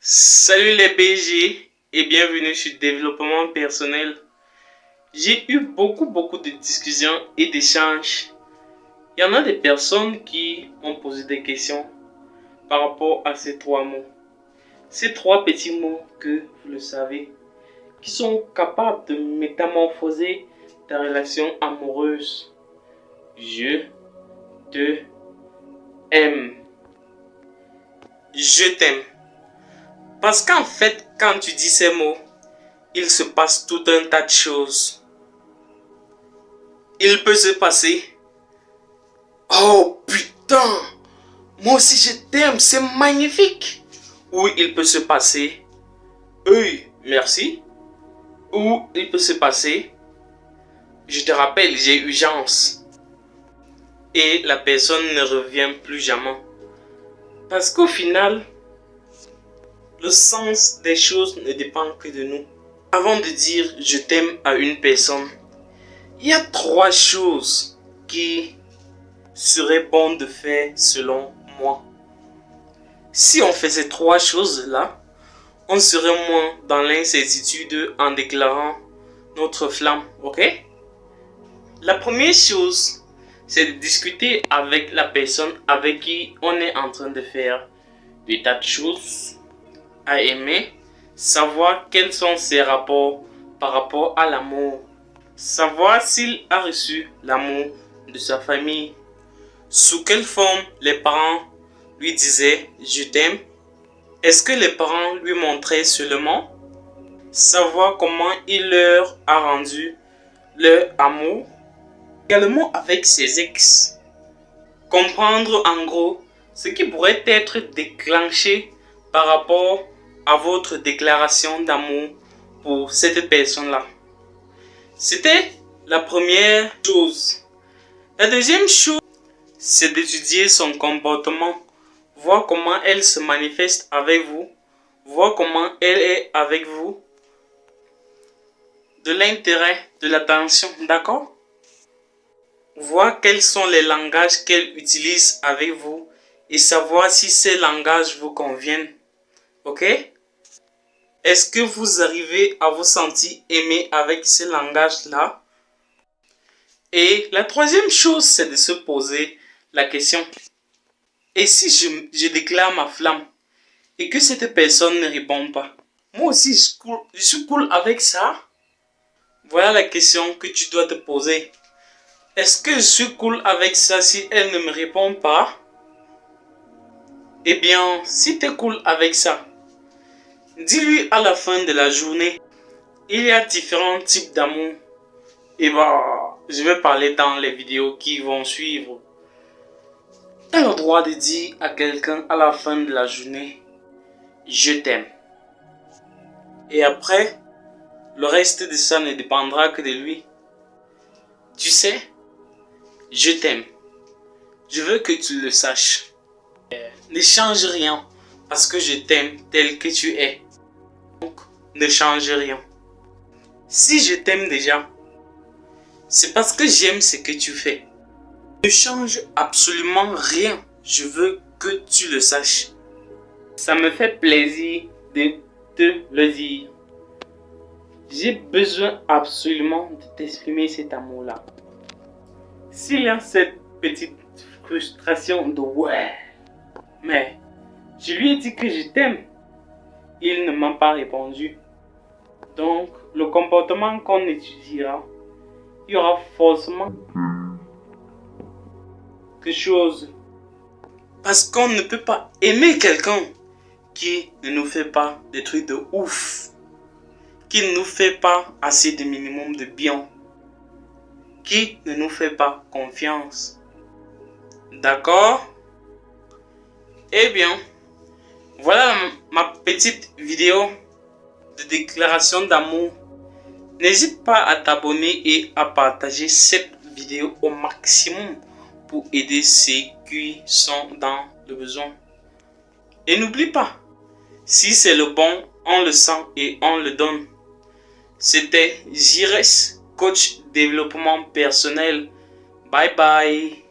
Salut les PG et bienvenue sur Développement Personnel. J'ai eu beaucoup de discussions et d'échanges. Il y en a des personnes qui ont posé des questions par rapport à ces trois mots. Ces trois petits mots que vous le savez, qui sont capables de métamorphoser ta relation amoureuse. Je te aime. Je t'aime. Parce qu'en fait, quand tu dis ces mots, il se passe tout un tas de choses. Il peut se passer: oh putain, moi aussi je t'aime, c'est magnifique. Ou il peut se passer: oui, merci. Ou il peut se passer: je te rappelle, j'ai urgence. Et la personne ne revient plus jamais. Parce qu'au final, le sens des choses ne dépend que de nous. Avant de dire je t'aime à une personne, il y a trois choses qui seraient bonnes de faire selon moi. Si on fait ces trois choses-là, on serait moins dans l'incertitude en déclarant notre flamme, ok? La première chose, c'est de discuter avec la personne avec qui on est en train de faire des tas de choses à aimer, savoir quels sont ses rapports par rapport à l'amour, savoir s'il a reçu l'amour de sa famille, sous quelle forme les parents lui disaient je t'aime, est-ce que les parents lui montraient seulement, savoir comment il leur a rendu leur amour, également avec ses ex, comprendre en gros ce qui pourrait être déclenché par rapport à votre déclaration d'amour pour cette personne-là. C'était la première chose. La deuxième chose, c'est d'étudier son comportement, voir comment elle se manifeste avec vous, voir comment elle est avec vous, de l'intérêt, de l'attention, d'accord? Voir quels sont les langages qu'elle utilise avec vous et savoir si ces langages vous conviennent. Ok? Est-ce que vous arrivez à vous sentir aimé avec ces langages-là? Et la troisième chose, c'est de se poser la question: et si je déclare ma flamme et que cette personne ne répond pas? Moi aussi, je suis cool avec ça? Voilà la question que tu dois te poser. Est-ce que je suis cool avec ça si elle ne me répond pas? Eh bien, si tu es cool avec ça, dis-lui à la fin de la journée, il y a différents types d'amour. Et je vais parler dans les vidéos qui vont suivre. Tu as le droit de dire à quelqu'un à la fin de la journée, je t'aime. Et après, le reste de ça ne dépendra que de lui. Tu sais, je t'aime. Je veux que tu le saches. Ne change rien parce que je t'aime tel que tu es. Donc, ne change rien. Si je t'aime déjà, c'est parce que j'aime ce que tu fais. Ne change absolument rien. Je veux que tu le saches. Ça me fait plaisir de te le dire. J'ai besoin absolument de t'exprimer cet amour-là. S'il y a cette petite frustration de ouais, mais je lui ai dit que je t'aime, il ne m'a pas répondu. Donc, le comportement qu'on étudiera, il y aura forcément quelque chose. Parce qu'on ne peut pas aimer quelqu'un qui ne nous fait pas des trucs de ouf, qui ne nous fait pas assez de minimum de bien, qui ne nous fait pas confiance. D'accord? Eh bien, voilà ma petite vidéo de déclaration d'amour. N'hésite pas à t'abonner et à partager cette vidéo au maximum pour aider ceux qui sont dans le besoin. Et n'oublie pas, si c'est le bon, on le sent et on le donne. C'était Jires, coach développement personnel. Bye bye.